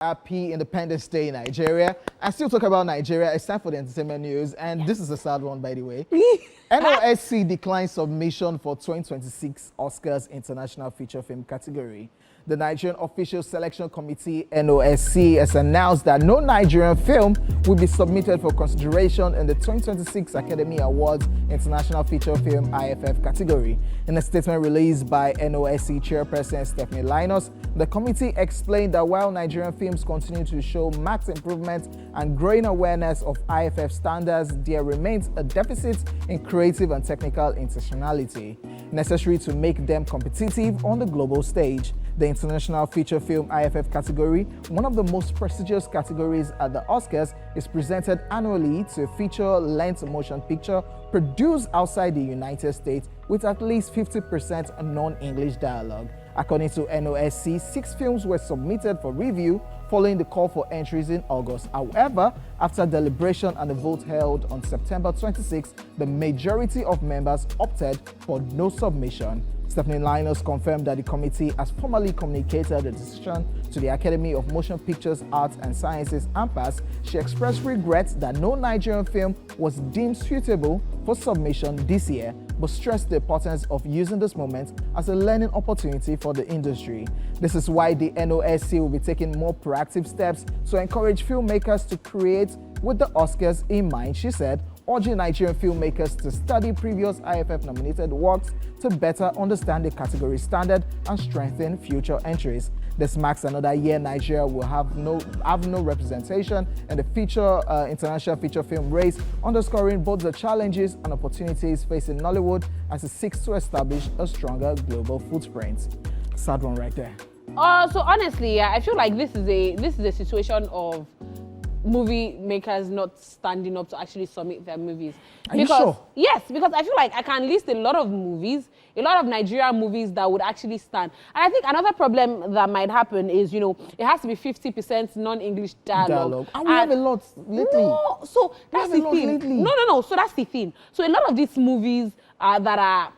Happy Independence Day, Nigeria. I still talk about Nigeria. It's time for the entertainment news, and this is a sad one, by the way. NOSC declines submission for 2026 Oscars International Feature Film category. The Nigerian Official Selection Committee, NOSC, has announced that no Nigerian film will be submitted for consideration in the 2026 Academy Awards International Feature Film IFF category. In a statement released by NOSC Chairperson Stephanie Linus, the committee explained that while Nigerian films continue to show marked improvement and growing awareness of IFF standards, there remains a deficit in creative and technical intentionality necessary to make them competitive on the global stage. The International Feature Film IFF category, one of the most prestigious categories at the Oscars, is presented annually to a feature-length motion picture produced outside the United States with at least 50% non-English dialogue. According to NOSC, 6 films were submitted for review following the call for entries in August. However, after deliberation and a vote held on September 26, the majority of members opted for no submission. Stephanie Linus confirmed that the committee has formally communicated the decision to the Academy of Motion Pictures, Arts and Sciences, AMPAS. She expressed regret that no Nigerian film was deemed suitable for submission this year, but stressed the importance of using this moment as a learning opportunity for the industry. This is why the NOSC will be taking more proactive steps to encourage filmmakers to create with the Oscars in mind, she said, urging Nigerian filmmakers to study previous IFF-nominated works to better understand the category standard and strengthen future entries. This marks another year Nigeria will have no representation in the international feature film race, underscoring both the challenges and opportunities facing Nollywood as it seeks to establish a stronger global footprint. Sad one right there. So honestly, yeah, I feel like this is a situation of movie makers not standing up to actually submit their movies. Are you sure? Yes, because I feel like I can list a lot of movies, a lot of Nigerian movies that would actually stand. And I think another problem that might happen is, it has to be 50% non-English dialogue. And we have a lot lately. No, so that's the thing. No. So that's the thing. So a lot of these movies that are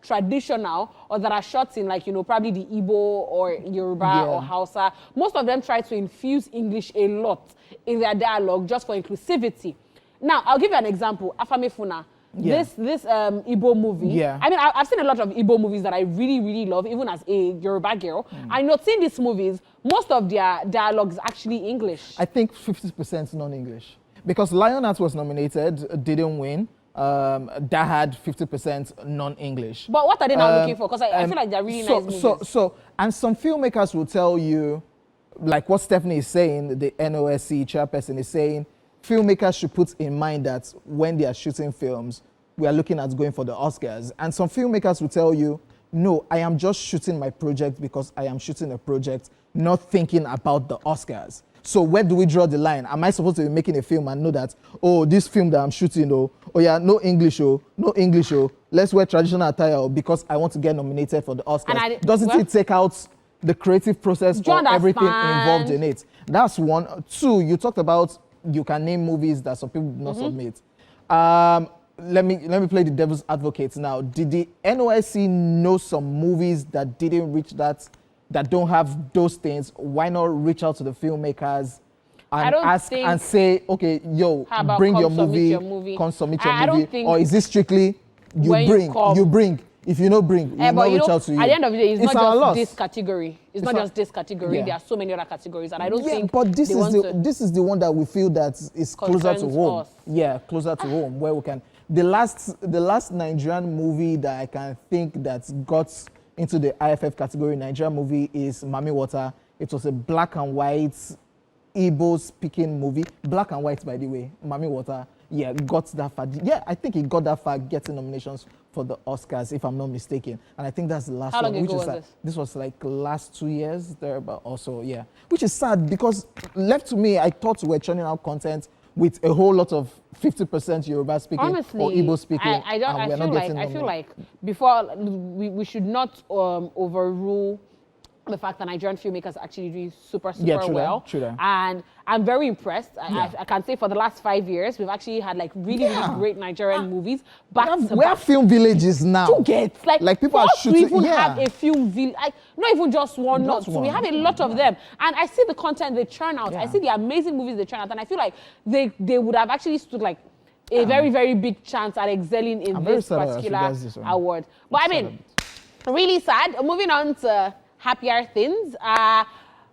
traditional or that are shot in probably the Igbo or Yoruba or Hausa, most of them try to infuse English a lot in their dialogue just for inclusivity. Now, I'll give you an example. Afamefuna. Yeah. This Igbo movie. Yeah. I mean, I've seen a lot of Igbo movies that I really, really love, even as a Yoruba girl. And seeing these movies, most of their dialogue is actually English. I think 50% non-English. Because Lionheart was nominated, didn't win. That had 50% non-English. But what are they now looking for? Because I feel like they're really nice movies. And some filmmakers will tell you, like what Stephanie is saying, the NOSC chairperson is saying, filmmakers should put in mind that when they are shooting films, we are looking at going for the Oscars. And some filmmakers will tell you, no, I am just shooting my project because I am shooting a project, not thinking about the Oscars. So where do we draw the line? Am I supposed to be making a film and know that, oh, this film that I'm shooting, no English, let's wear traditional attire because I want to get nominated for the Oscars. Doesn't it take out the creative process or everything involved in it? That's one. Two, you talked about you can name movies that some people do not submit. Let me play the devil's advocate now. Did the NOSC know some movies that didn't reach that don't have those things? Why not reach out to the filmmakers and ask and say, okay, bring your movie, come submit your movie? Or is this strictly you bring? If you don't bring, we will not reach out to you. At the end of the day, it's not just this category. It's not just this category. There are so many other categories, and I don't think. But this is the one that we feel that is closer to home. Yeah, closer to home, where we can. The last Nigerian movie that I can think that got into the IFF category Nigerian movie is Mami Water. It was a black and white Igbo speaking movie. Black and white, by the way. Mami Water. Yeah, got that far. Yeah, I think it got that far, getting nominations for the Oscars, if I'm not mistaken. And I think that's the last one. How long ago was this? This was like last 2 years there, but also, yeah. Which is sad because left to me, I thought we were churning out content with a whole lot of 50% Yoruba speaking or Igbo speaking. I feel like before we should not overrule the fact that Nigerian filmmakers are actually doing super true well. True that. And I'm very impressed. I can say for the last 5 years, we've actually had like really great Nigerian movies back to We have back. film villages now. To get like people for are us to shooting. even have a film village, like not even just one, not two. We have a lot of them, and I see the content they churn out. I see the amazing movies they churn out, and I feel like they would have actually stood like a very big chance at excelling in this particular award. But I mean, really sad. Moving on to happier things.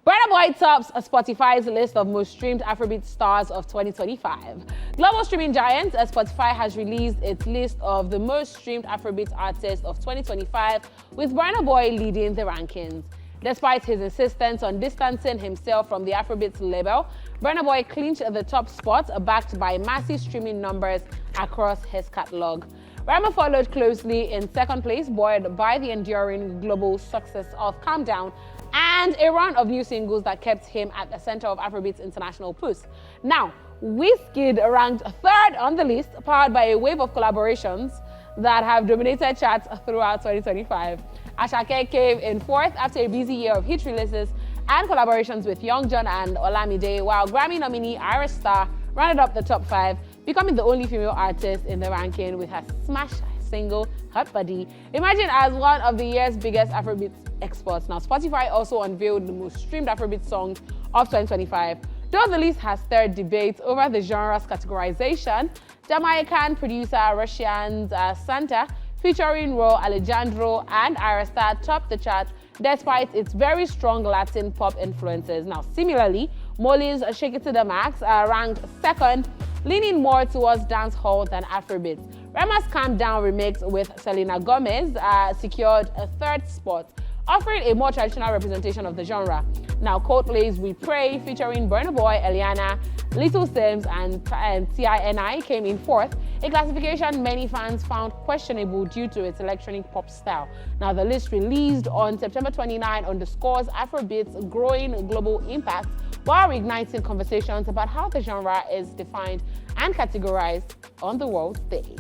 Burna Boy tops Spotify's list of most streamed Afrobeat stars of 2025. Global streaming giant Spotify has released its list of the most streamed Afrobeat artists of 2025, with Burna Boy leading the rankings. Despite his insistence on distancing himself from the Afrobeats label, Burna Boy clinched the top spot, backed by massive streaming numbers across his catalog. Rema followed closely in second place, buoyed by the enduring global success of Calm Down and a run of new singles that kept him at the center of Afrobeats' international push. Now, Wizkid ranked third on the list, powered by a wave of collaborations that have dominated charts throughout 2025. Asake came in fourth after a busy year of hit releases and collaborations with Young John and Olamide, while Grammy nominee Iris Star rounded up the top 5, becoming the only female artist in the ranking with her smash single, Hot Body, emerging as one of the year's biggest Afrobeat exports. Now, Spotify also unveiled the most streamed Afrobeat songs of 2025. Though the list has stirred debate over the genre's categorization, Jamaican producer Russian's Santa, featuring Ro Alejandro and Arasta, topped the chart despite its very strong Latin pop influences. Now, similarly, Molly's Shake It to the Max ranked second, leaning more towards dancehall than Afrobeats. Rema's Calm Down remix with Selena Gomez secured a third spot, offering a more traditional representation of the genre. Now, Coldplay's We Pray, featuring Burna Boy, Eliana, Little Sims, and TINI came in fourth, a classification many fans found questionable due to its electronic pop style. Now, the list released on September 29 underscores Afrobeat's growing global impact while reigniting conversations about how the genre is defined and categorized on the world stage.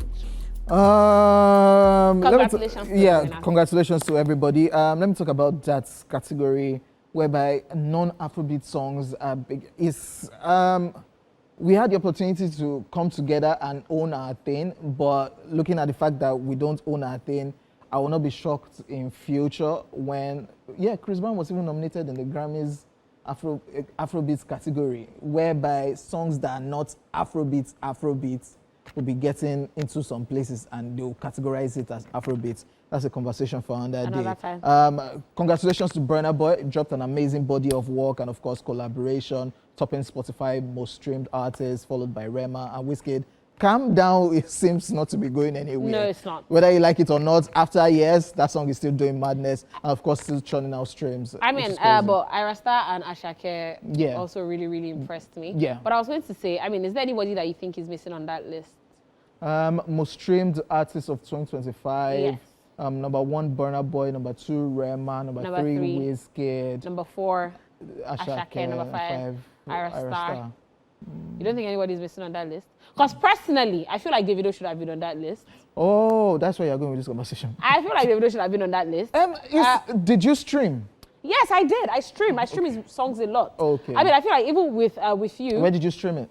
Congratulations. Congratulations to everybody. Let me talk about that category whereby non-Afrobeat songs are big. We had the opportunity to come together and own our thing, but looking at the fact that we don't own our thing, I will not be shocked in future when, Chris Brown was even nominated in the Grammys Afrobeats category, whereby songs that are not Afrobeats will be getting into some places and they'll categorize it as Afrobeats. That's a conversation for another day. Congratulations to Burna Boy. It dropped an amazing body of work and, of course, collaboration, topping Spotify most streamed artists, followed by Rema and Wizkid. Calm Down, it seems not to be going anywhere. No, it's not. Whether you like it or not, after years, that song is still doing madness and, of course, still churning out streams. I mean, but Irasta and Ashake also really, really impressed me. Yeah. But I was going to say, I mean, is there anybody that you think is missing on that list? Most streamed artists of 2025. Yes. Number 1, Burna Boy. Number 2, Rema. Number 3, Wizkid. Number 4, Ashake. Number 5, Irasta. You don't think anybody's missing on that list? Because personally, I feel like Davido should have been on that list. Oh, that's where you're going with this conversation. I feel like Davido should have been on that list. Did you stream? Yes, I did. I stream. I stream his songs a lot. Okay. I mean, I feel like even with you. Where did you stream it?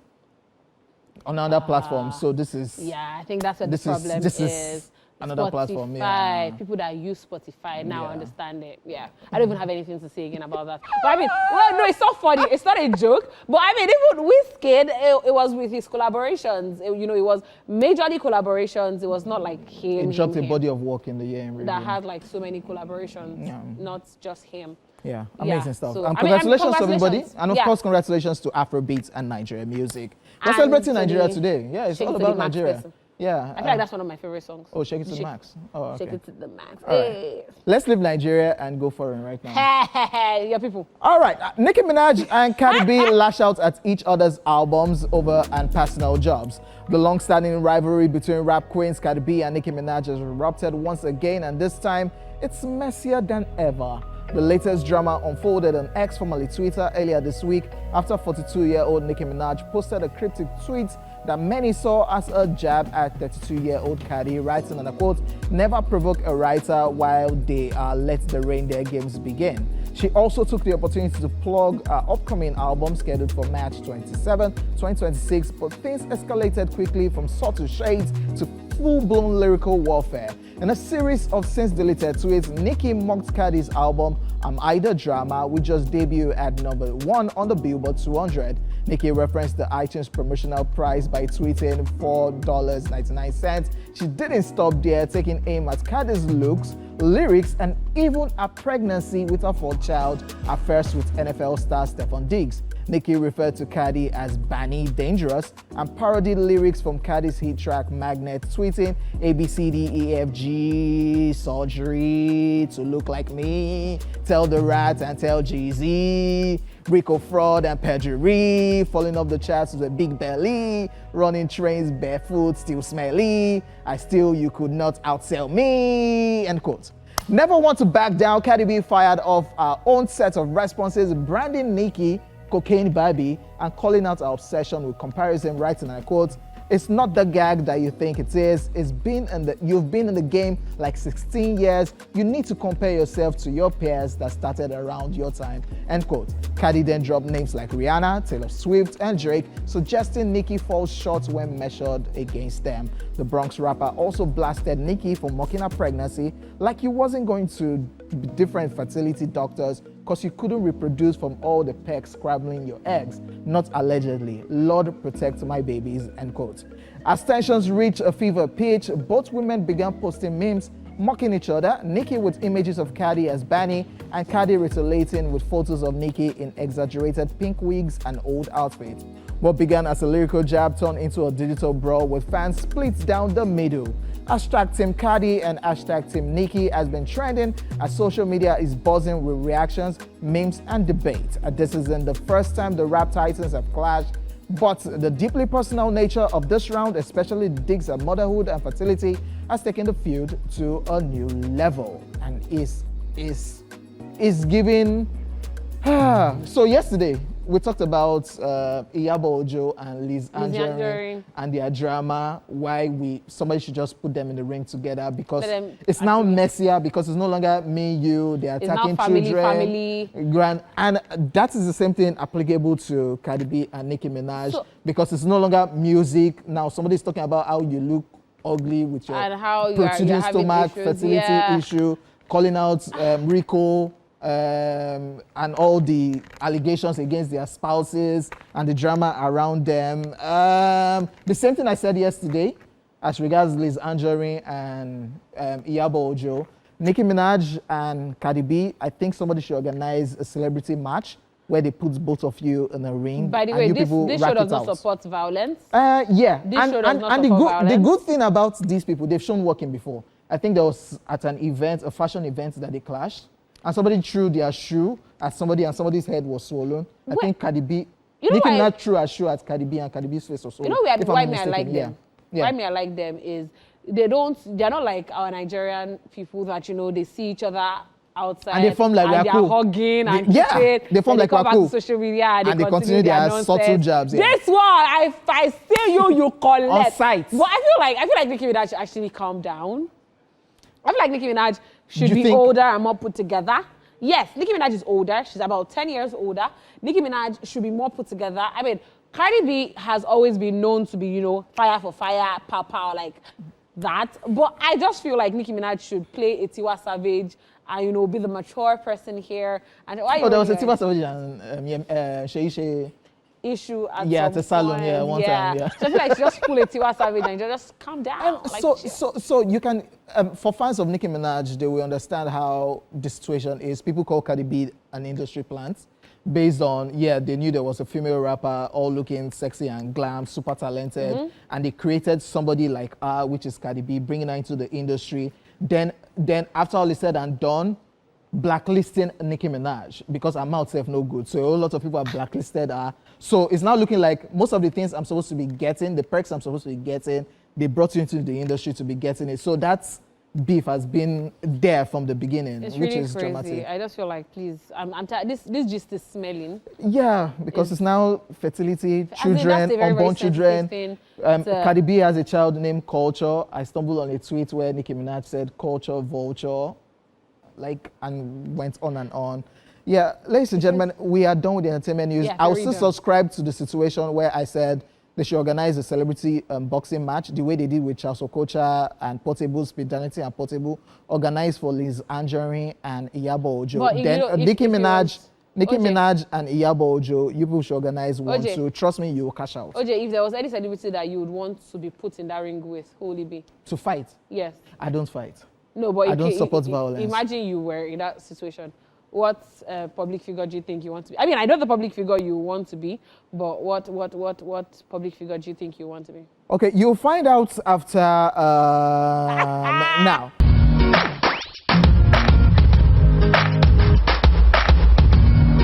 On another platform. So this is. Yeah, I think that's what the problem is. This is another platform. Yeah. People that use Spotify now understand it. Yeah. I don't even have anything to say again about that. But I mean, well, no, it's not funny. It's not a joke. But I mean, even Wizkid, it was with his collaborations. It was majorly collaborations. It was not like him. It dropped a body of work in the year in review. That had like so many collaborations, not just him. Yeah, amazing stuff. So, and congratulations to everybody. And of course, congratulations to Afrobeats and Nigeria music. We're celebrating Nigeria today. Yeah, it's all about Nigeria. Yeah. I feel like that's one of my favorite songs. Oh, Shake It to the Max. Oh, okay. Shake It to the Max. Right. Let's leave Nigeria and go foreign right now. Yeah, people. All right. Nicki Minaj and Cardi B lash out at each other's albums over and personal jobs. The long-standing rivalry between rap queens Cardi B and Nicki Minaj has erupted once again, and this time it's messier than ever. The latest drama unfolded on X, formerly Twitter, earlier this week after 42-year-old Nicki Minaj posted a cryptic tweet that many saw as a jab at 32-year-old Cardi, writing, and I quote, "Never provoke a writer while they let the reindeer games begin." She also took the opportunity to plug her upcoming album scheduled for March 27, 2026, but things escalated quickly from subtle shades to full-blown lyrical warfare. In a series of since-deleted tweets, Nicki mocked Cardi's album I'm Either Drama, which just debuted at number 1 on the Billboard 200. Nicki referenced the iTunes promotional price by tweeting $4.99. She didn't stop there, taking aim at Cardi's looks, lyrics, and even her pregnancy with her fourth child, her first with NFL star Stephon Diggs. Nicki referred to Cardi as Banny Dangerous and parodied lyrics from Cardi's hit track Magnet, tweeting ABCDEFG surgery to look like me, tell the rat and tell Jay-Z, Rico fraud and perjury, falling off the charts with a big belly, running trains barefoot, still smelly, I still you could not outsell me, end quote. Never want to back down, Cardi B fired off her own set of responses, branding Nicki Cocaine Barbie and calling out her obsession with comparison, writing, and I quote, "It's not the gag that you think it is. You've been in the game like 16 years. You need to compare yourself to your peers that started around your time," end quote. Cardi then dropped names like Rihanna, Taylor Swift, and Drake, suggesting Nicki falls short when measured against them. The Bronx rapper also blasted Nicki for mocking her pregnancy like you wasn't going to different fertility doctors because you couldn't reproduce from all the pecs scrabbling your eggs. Not allegedly. Lord protect my babies, end quote. As tensions reached a fever pitch, both women began posting memes mocking each other, Nicki with images of Cardi as Banny and Cardi retaliating with photos of Nicki in exaggerated pink wigs and old outfits. What began as a lyrical jab turned into a digital brawl with fans split down the middle. Hashtag Team Cardi and hashtag Team Nicki has been trending as social media is buzzing with reactions, memes, and debate. This isn't the first time the rap titans have clashed, but the deeply personal nature of this round, especially digs at motherhood and fertility, has taken the feud to a new level and is giving. So yesterday we talked about Iyabo Ojo and Liz Anjorin and their drama. Why somebody should just put them in the ring together because it's now messier because it's no longer me, you. They are attacking children, grand, and that is the same thing applicable to Cardi B and Nicki Minaj because it's no longer music. Now somebody's talking about how you look ugly with your protruding stomach, fertility issue, calling out Rico. And all the allegations against their spouses and the drama around them. The same thing I said yesterday as regards Liz Anjorin and Iyabo Ojo. Nicki Minaj and Cardi B, I think somebody should organize a celebrity match where they put both of you in a ring. By the way, this show does not support violence. Yeah, this show does not support violence. The good thing about these people, they've shown working before. I think there was at an event, a fashion event that they clashed. And somebody threw their shoe at somebody and somebody's head was swollen. I think Cardi B, Nicki Minaj threw her shoe at Cardi B and Cardi B's face was swollen. You know why me I like them? Why me I like them is they're not like our Nigerian people that, they see each other outside. And they form like they're hugging and they form like come back to social media and they continue their subtle jabs. Yeah. This one, I see you collect. On site. But I feel like Nicki Minaj should actually calm down. I feel like Nicki Minaj should be older and more put together. Yes, Nicki Minaj is older. She's about 10 years older. Nicki Minaj should be more put together. I mean, Cardi B has always been known to be, fire for fire, pow, like that. But I just feel like Nicki Minaj should play a Tiwa Savage and, be the mature person here. And there was a Tiwa Savage and Shei issue at the salon, one time. So I feel like just pull a Tiwa Savage and just calm down. So you can, for fans of Nicki Minaj, they will understand how the situation is. People call Cardi B an industry plant based on, they knew there was a female rapper all looking sexy and glam, super talented, and they created somebody like her, which is Cardi B, bringing her into the industry. Then after all is said and done, blacklisting Nicki Minaj because her mouth self no good. So a lot of people have blacklisted her. So it's now looking like most of the things I'm supposed to be getting, the perks I'm supposed to be getting, they brought you into the industry to be getting it. So that's beef has been there from the beginning, it's which really is crazy. Dramatic. I just feel like, please, I'm tired. This just is smelling. Yeah, because it's now fertility, children, unborn children. Cardi B has a child named Culture. I stumbled on a tweet where Nicki Minaj said Culture Vulture, and went on and on. Yeah, ladies and gentlemen, we are done with the entertainment news. Yeah, I'll very still done. subscribe to the situation where I said they should organize a celebrity boxing match the way they did with Charles Okocha and Portable, Speed Danity and Portable, organized for Liz Anjorin and Iyabo Ojo. But if Then you don't- if Nicki you Minaj, want- Nicki OJ. Minaj and Iyabo Ojo, you people should organize one OJ. too. Trust me, you will cash out. OJ, if there was any celebrity that you would want to be put in that ring with, who would it be? To fight. Yes. I don't fight. No, but I don't support violence. Imagine you were in that situation. What public figure do you think you want to be? I mean, I know the public figure you want to be, but what public figure do you think you want to be? Okay, you'll find out after now.